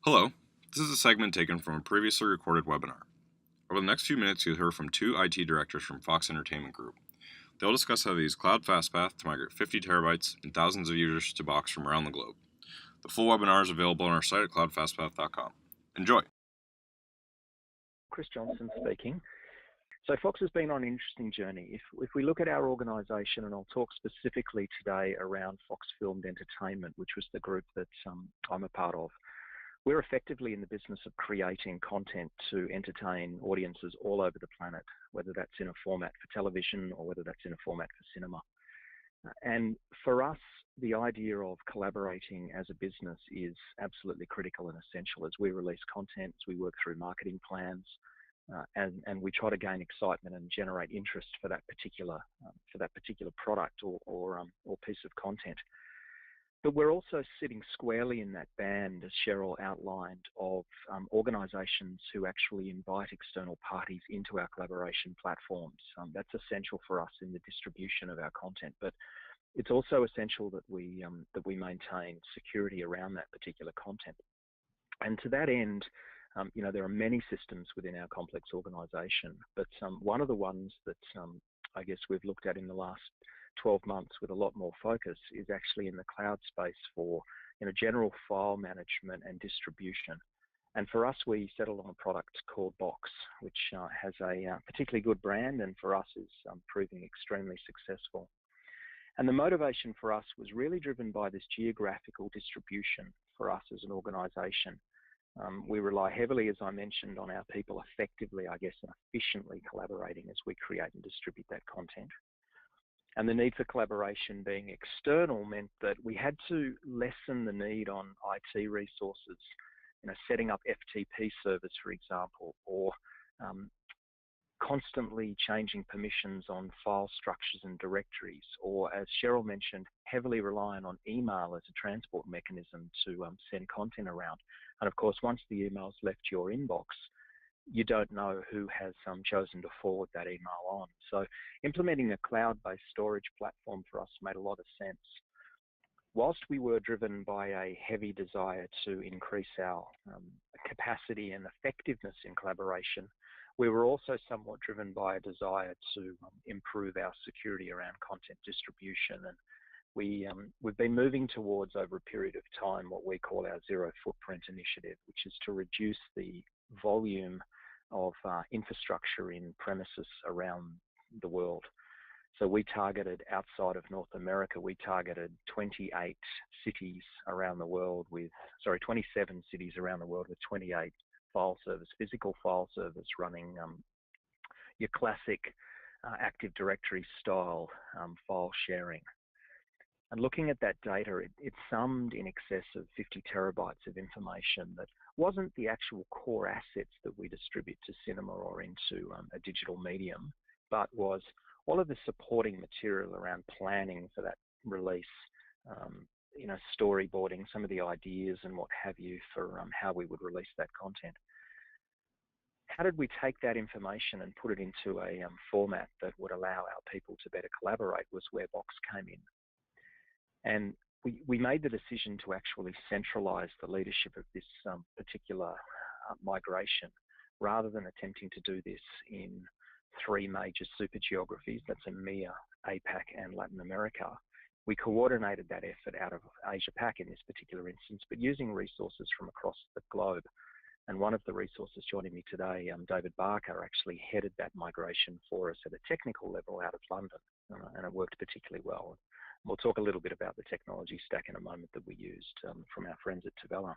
Hello, this is a segment taken from a previously recorded webinar. Over the next few minutes, you'll hear from two IT directors from Fox Entertainment Group. They'll discuss how they use Cloud FastPath to migrate 50 terabytes and thousands of users to Box from around the globe. The full webinar is available on our site at cloudfastpath.com. Enjoy! Chris Johnson speaking. So Fox has been on an interesting journey. If we look at our organisation, and I'll talk specifically today around Fox Filmed Entertainment, which was the group that I'm a part of, we're effectively in the business of creating content to entertain audiences all over the planet, whether that's in a format for television or whether that's in a format for cinema. And for us, the idea of collaborating as a business is absolutely critical and essential as we release content, as we work through marketing plans, and we try to gain excitement and generate interest for that particular product or piece of content. But we're also sitting squarely in that band, as Cheryl outlined, of organisations who actually invite external parties into our collaboration platforms. That's essential for us in the distribution of our content, but it's also essential that we maintain security around that particular content. And to that end, there are many systems within our complex organisation, but one of the ones that I guess we've looked at in the last 12 months with a lot more focus is actually in the cloud space for general file management and distribution. And for us, we settled on a product called Box, which has a particularly good brand and for us is proving extremely successful. And the motivation for us was really driven by this geographical distribution for us as an organisation. We rely heavily, as I mentioned, on our people effectively, I guess, and efficiently collaborating as we create and distribute that content. And the need for collaboration being external meant that we had to lessen the need on IT resources, setting up FTP servers, for example, or constantly changing permissions on file structures and directories, or as Cheryl mentioned, heavily relying on email as a transport mechanism to send content around. And of course, once the email's left your inbox, you don't know who has chosen to forward that email on. So implementing a cloud-based storage platform for us made a lot of sense. Whilst we were driven by a heavy desire to increase our capacity and effectiveness in collaboration, we were also somewhat driven by a desire to improve our security around content distribution. And we've been moving towards, over a period of time, what we call our zero footprint initiative, which is to reduce the volume of infrastructure in premises around the world. So we targeted, outside of North America, we targeted 27 cities around the world with 28 physical file servers running your classic Active Directory style file sharing. And looking at that data, it summed in excess of 50 terabytes of information that wasn't the actual core assets that we distribute to cinema or into a digital medium, but was all of the supporting material around planning for that release, storyboarding, some of the ideas and what have you for how we would release that content. How did we take that information and put it into a format that would allow our people to better collaborate was where Box came in. And we made the decision to actually centralize the leadership of this particular migration rather than attempting to do this in three major super geographies, that's EMEA, APAC and Latin America. We coordinated that effort out of Asia Pac in this particular instance, but using resources from across the globe. And one of the resources joining me today, David Barker, actually headed that migration for us at a technical level out of London, and it worked particularly well. We'll talk a little bit about the technology stack in a moment that we used from our friends at Tavella.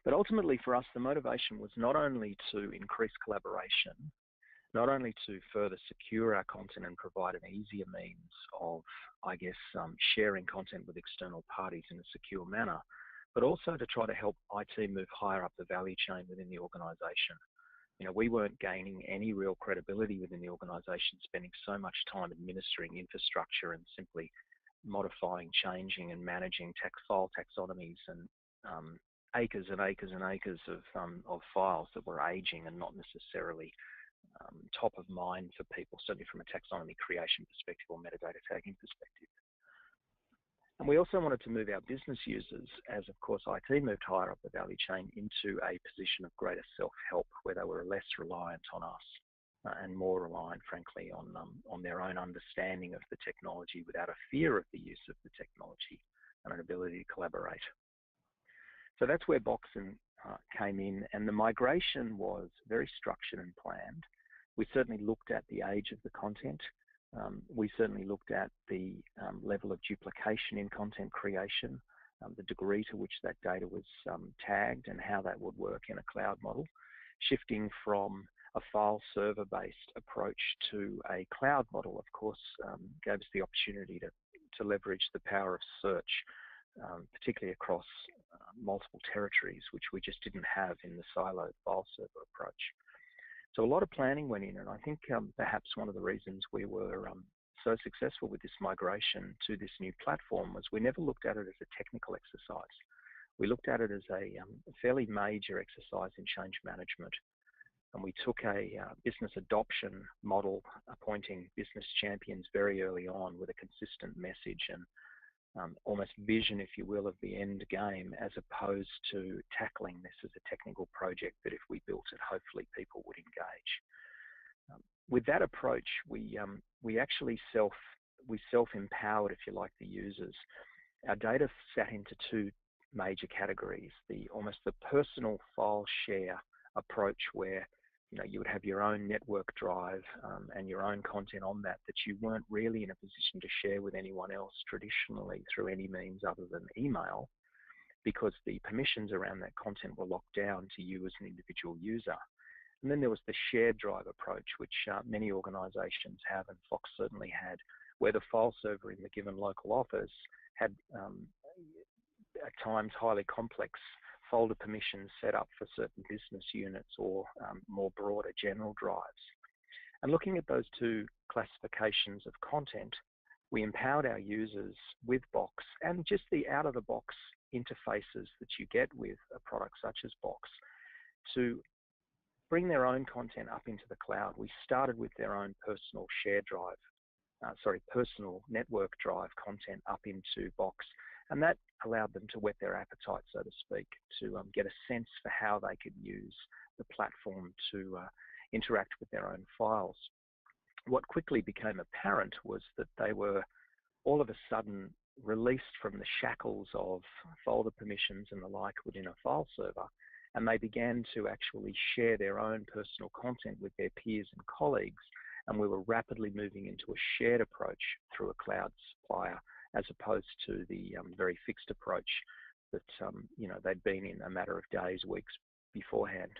But ultimately for us, the motivation was not only to increase collaboration, not only to further secure our content and provide an easier means of, sharing content with external parties in a secure manner, but also to try to help IT move higher up the value chain within the organisation. We weren't gaining any real credibility within the organisation, spending so much time administering infrastructure and simply modifying, changing and managing file taxonomies and acres and acres and acres of files that were aging and not necessarily top of mind for people, certainly from a taxonomy creation perspective or metadata tagging perspective. And we also wanted to move our business users, as of course IT moved higher up the value chain, into a position of greater self-help, where they were less reliant on us and more reliant, frankly, on their own understanding of the technology without a fear of the use of the technology and an ability to collaborate. So that's where Boxen came in, and the migration was very structured and planned. We certainly looked at the age of the content. We certainly looked at the level of duplication in content creation, the degree to which that data was tagged and how that would work in a cloud model, shifting from a file server-based approach to a cloud model, of course, gave us the opportunity to leverage the power of search, particularly across multiple territories, which we just didn't have in the siloed file server approach. So a lot of planning went in, and I think perhaps one of the reasons we were so successful with this migration to this new platform was we never looked at it as a technical exercise. We looked at it as a fairly major exercise in change management. And we took a business adoption model, appointing business champions very early on with a consistent message and almost vision, if you will, of the end game, as opposed to tackling this as a technical project that if we built it, hopefully people would engage. With that approach, we actually self-empowered, if you like, the users. Our data sat into two major categories: almost the personal file share approach, where you would have your own network drive and your own content on that you weren't really in a position to share with anyone else traditionally through any means other than email, because the permissions around that content were locked down to you as an individual user. And then there was the shared drive approach, which many organizations have, and Fox certainly had, where the file server in the given local office had at times highly complex folder permissions set up for certain business units or more broader general drives. And looking at those two classifications of content, we empowered our users with Box and just the out-of-the-box interfaces that you get with a product such as Box to bring their own content up into the cloud. We started with their own personal personal network drive content up into Box. And that allowed them to whet their appetite, so to speak, to get a sense for how they could use the platform to interact with their own files. What quickly became apparent was that they were all of a sudden released from the shackles of folder permissions and the like within a file server, and they began to actually share their own personal content with their peers and colleagues, and we were rapidly moving into a shared approach through a cloud supplier, as opposed to the very fixed approach that they'd been in a matter of days, weeks beforehand.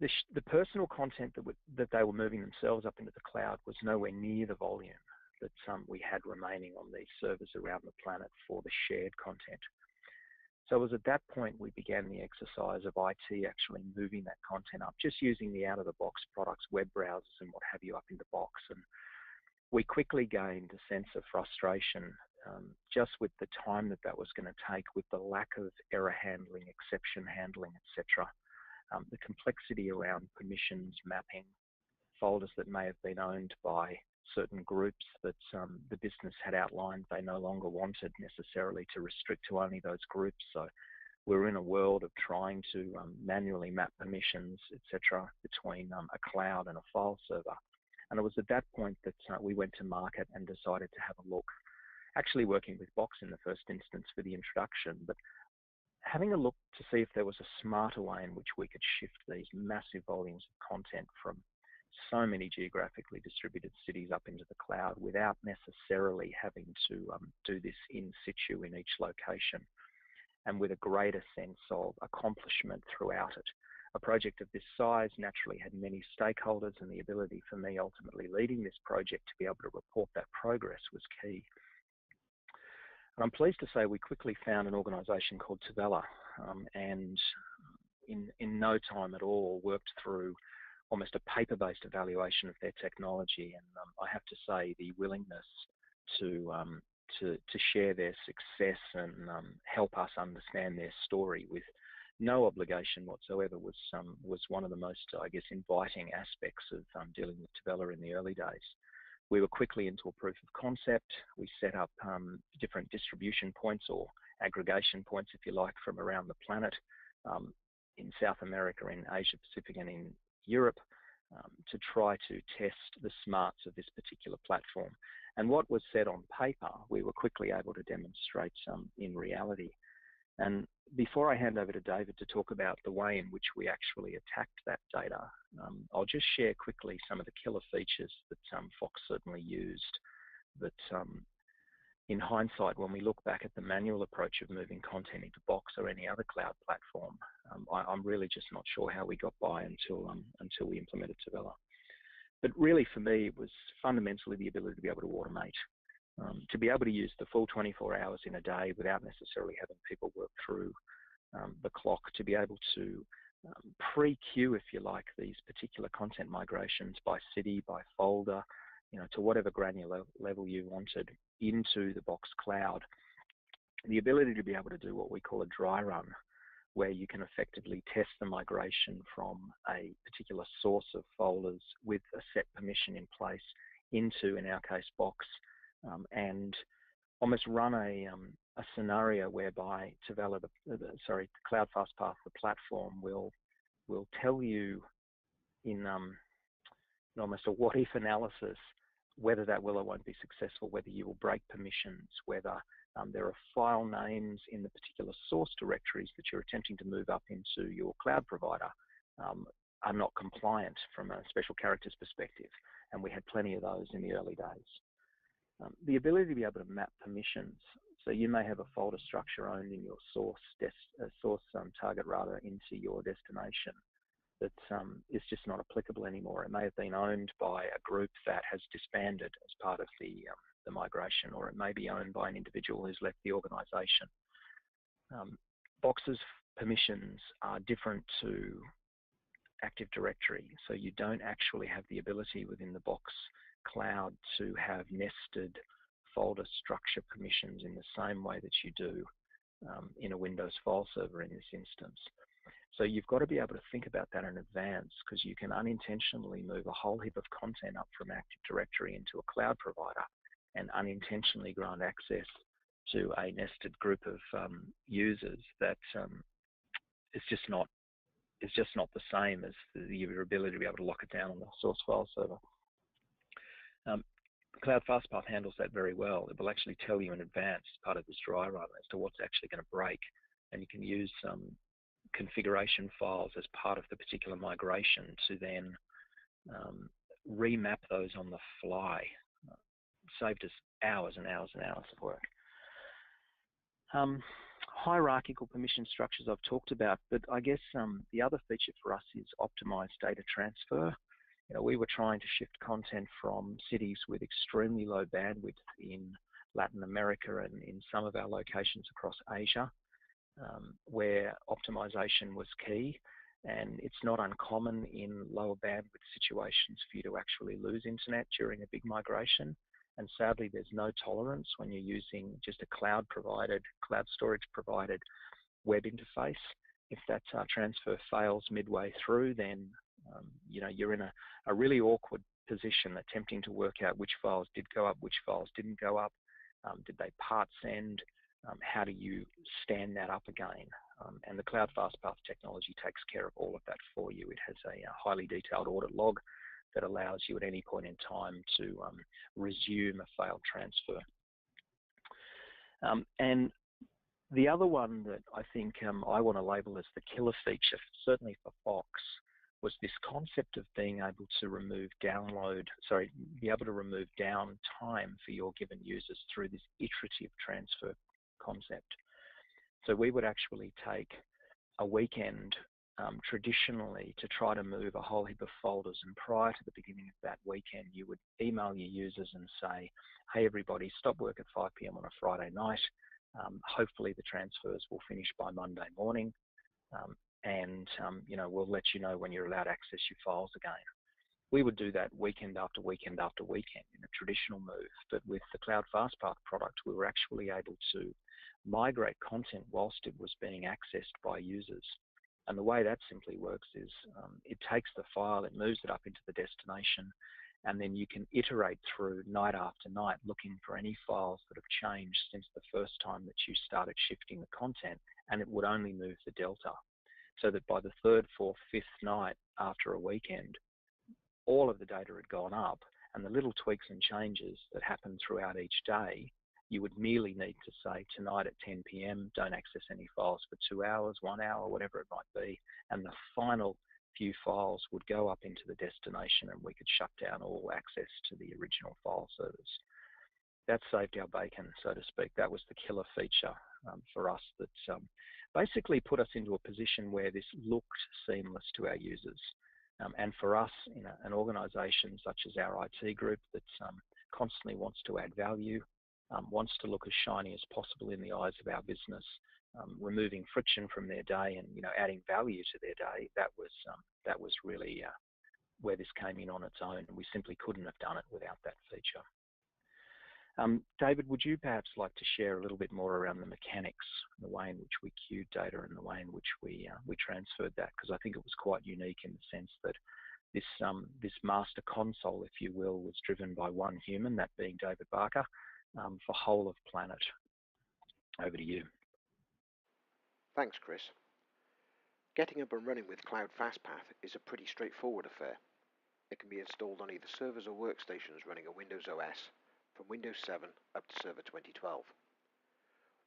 The personal content that they were moving themselves up into the cloud was nowhere near the volume that we had remaining on these servers around the planet for the shared content. So it was at that point we began the exercise of IT actually moving that content up, just using the out-of-the-box products, web browsers and what have you up into Box. And we quickly gained a sense of frustration just with the time that was going to take, with the lack of error handling, exception handling, etc. The complexity around permissions, mapping, folders that may have been owned by certain groups that the business had outlined they no longer wanted necessarily to restrict to only those groups. So we're in a world of trying to manually map permissions, etc., between a cloud and a file server. And it was at that point that we went to market and decided to have a look, actually working with Box in the first instance for the introduction, but having a look to see if there was a smarter way in which we could shift these massive volumes of content from so many geographically distributed cities up into the cloud without necessarily having to do this in situ in each location, and with a greater sense of accomplishment throughout it. A project of this size naturally had many stakeholders, and the ability for me ultimately leading this project to be able to report that progress was key. And I'm pleased to say we quickly found an organisation called Tavella, and in no time at all worked through almost a paper-based evaluation of their technology. And I have to say the willingness to share their success and help us understand their story with no obligation whatsoever was one of the most, I guess, inviting aspects of dealing with Tavella in the early days. We were quickly into a proof of concept. We set up different distribution points or aggregation points, if you like, from around the planet, in South America, in Asia Pacific, and in Europe, to try to test the smarts of this particular platform. And what was said on paper, we were quickly able to demonstrate in reality. And before I hand over to David to talk about the way in which we actually attacked that data, I'll just share quickly some of the killer features that Fox certainly used that in hindsight, when we look back at the manual approach of moving content into Box or any other cloud platform, I'm really just not sure how we got by until we implemented Tavella. But really for me, it was fundamentally the ability to be able to automate. To be able to use the full 24 hours in a day without necessarily having people work through the clock, to be able to pre-queue, if you like, these particular content migrations by city, by folder, to whatever granular level you wanted into the Box Cloud. The ability to be able to do what we call a dry run, where you can effectively test the migration from a particular source of folders with a set permission in place into, in our case, Box, and almost run a scenario whereby Tavella, Cloud FastPath, the platform, will tell you in almost a what-if analysis whether that will or won't be successful, whether you will break permissions, whether there are file names in the particular source directories that you're attempting to move up into your cloud provider are not compliant from a special characters perspective, and we had plenty of those in the early days. The ability to be able to map permissions, so you may have a folder structure owned in your source target into your destination that is just not applicable anymore. It may have been owned by a group that has disbanded as part of the migration, or it may be owned by an individual who's left the organization. Box's permissions are different to Active Directory, so you don't actually have the ability within the Box Cloud to have nested folder structure permissions in the same way that you do in a Windows file server in this instance. So you've got to be able to think about that in advance, because you can unintentionally move a whole heap of content up from Active Directory into a cloud provider and unintentionally grant access to a nested group of users that is just not the same as your ability to be able to lock it down on the source file server. Cloud FastPath handles that very well. It will actually tell you in advance, as part of this dry run, as to what's actually going to break, and you can use configuration files as part of the particular migration to then remap those on the fly. Saved us hours and hours and hours of work. Hierarchical permission structures I've talked about, but I guess the other feature for us is optimized data transfer. We were trying to shift content from cities with extremely low bandwidth in Latin America and in some of our locations across Asia, where optimization was key. And it's not uncommon in lower bandwidth situations for you to actually lose internet during a big migration. And sadly, there's no tolerance when you're using just a cloud storage provided web interface. If that transfer fails midway through, then you're in a really awkward position attempting to work out which files did go up, which files didn't go up, did they part send, how do you stand that up again? And the Cloud FastPath technology takes care of all of that for you. It has a highly detailed audit log that allows you at any point in time to resume a failed transfer. And the other one that I think I want to label as the killer feature, certainly for Fox, was this concept of being able to remove downtime for your given users through this iterative transfer concept. So we would actually take a weekend traditionally to try to move a whole heap of folders, and prior to the beginning of that weekend, you would email your users and say, hey everybody, stop work at 5 p.m. on a Friday night. Hopefully the transfers will finish by Monday morning. We'll let you know when you're allowed to access your files again. We would do that weekend after weekend after weekend in a traditional move, but with the Cloud FastPath product, we were actually able to migrate content whilst it was being accessed by users. And the way that simply works is it takes the file, it moves it up into the destination, and then you can iterate through night after night looking for any files that have changed since the first time that you started shifting the content, and it would only move the delta. So that by the third, fourth, fifth night after a weekend, all of the data had gone up, and the little tweaks and changes that happened throughout each day, you would merely need to say tonight at 10 p.m, don't access any files for 2 hours, 1 hour, whatever it might be, and the final few files would go up into the destination and we could shut down all access to the original file servers. That saved our bacon, so to speak. That was the killer feature for us that basically put us into a position where this looked seamless to our users. And for us, in an organization such as our IT group that constantly wants to add value, wants to look as shiny as possible in the eyes of our business, removing friction from their day and adding value to their day, that was really where this came in on its own, and we simply couldn't have done it without that feature. David, would you perhaps like to share a little bit more around the mechanics, the way in which we queued data and the way in which we transferred that? Because I think it was quite unique in the sense that this master console, if you will, was driven by one human, that being David Barker, for whole of planet. Over to you. Thanks, Chris. Getting up and running with Cloud FastPath is a pretty straightforward affair. It can be installed on either servers or workstations running a Windows OS, from Windows 7 up to Server 2012.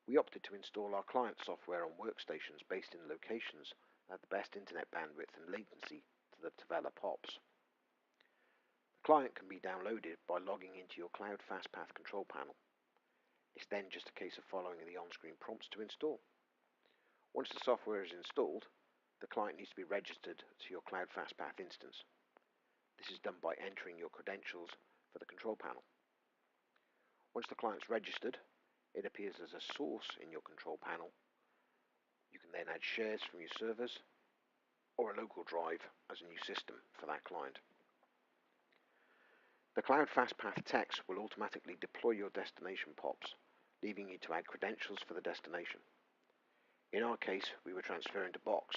We opted to install our client software on workstations based in locations that have the best internet bandwidth and latency to the develop hops. The client can be downloaded by logging into your Cloud FastPath control panel. It's then just a case of following the on-screen prompts to install. Once the software is installed, the client needs to be registered to your Cloud FastPath instance. This is done by entering your credentials for the control panel. Once the client's registered, it appears as a source in your control panel. You can then add shares from your servers or a local drive as a new system for that client. The Cloud FastPath text will automatically deploy your destination POPs, leaving you to add credentials for the destination. In our case, we were transferring to Box.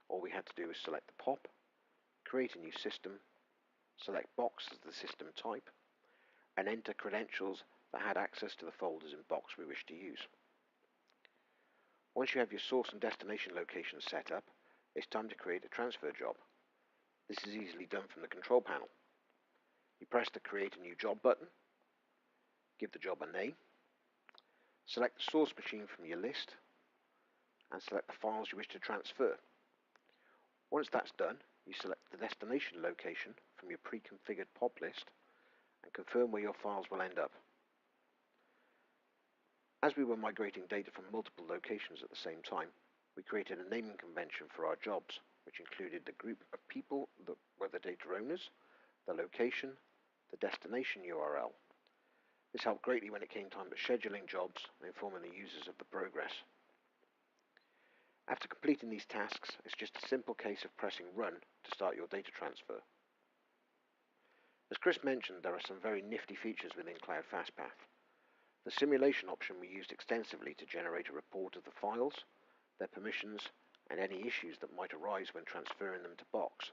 All we had to do was select the POP, create a new system, select Box as the system type, and enter credentials that had access to the folders in Box we wish to use. Once you have your source and destination locations set up, it's time to create a transfer job. This is easily done from the control panel. You press the Create a New Job button, give the job a name, select the source machine from your list, and select the files you wish to transfer. Once that's done, you select the destination location from your pre-configured POP list and confirm where your files will end up. As we were migrating data from multiple locations at the same time, we created a naming convention for our jobs, which included the group of people that were the data owners, the location, the destination URL. This helped greatly when it came time to scheduling jobs and informing the users of the progress. After completing these tasks, it's just a simple case of pressing Run to start your data transfer. As Chris mentioned, there are some very nifty features within Cloud FastPath. The simulation option we used extensively to generate a report of the files, their permissions, and any issues that might arise when transferring them to Box.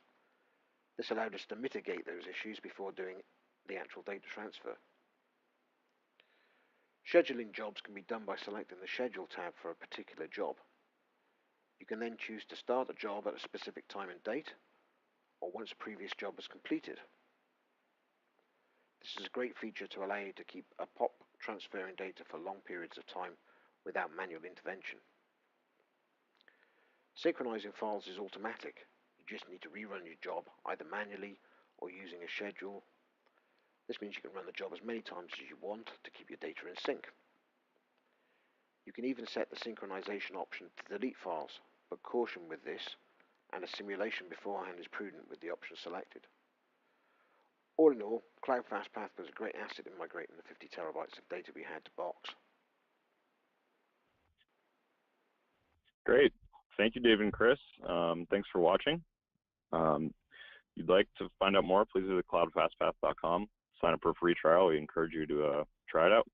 This allowed us to mitigate those issues before doing the actual data transfer. Scheduling jobs can be done by selecting the Schedule tab for a particular job. You can then choose to start a job at a specific time and date, or once a previous job is completed. This is a great feature to allow you to keep a POP transferring data for long periods of time without manual intervention. Synchronizing files is automatic. You just need to rerun your job either manually or using a schedule. This means you can run the job as many times as you want to keep your data in sync. You can even set the synchronization option to delete files, but caution with this, and a simulation beforehand is prudent with the option selected. All in all, Cloud FastPath was a great asset in migrating the 50 terabytes of data we had to Box. Great. Thank you, David and Chris. Thanks for watching. If you'd like to find out more, please visit cloudfastpath.com. Sign up for a free trial. We encourage you to try it out.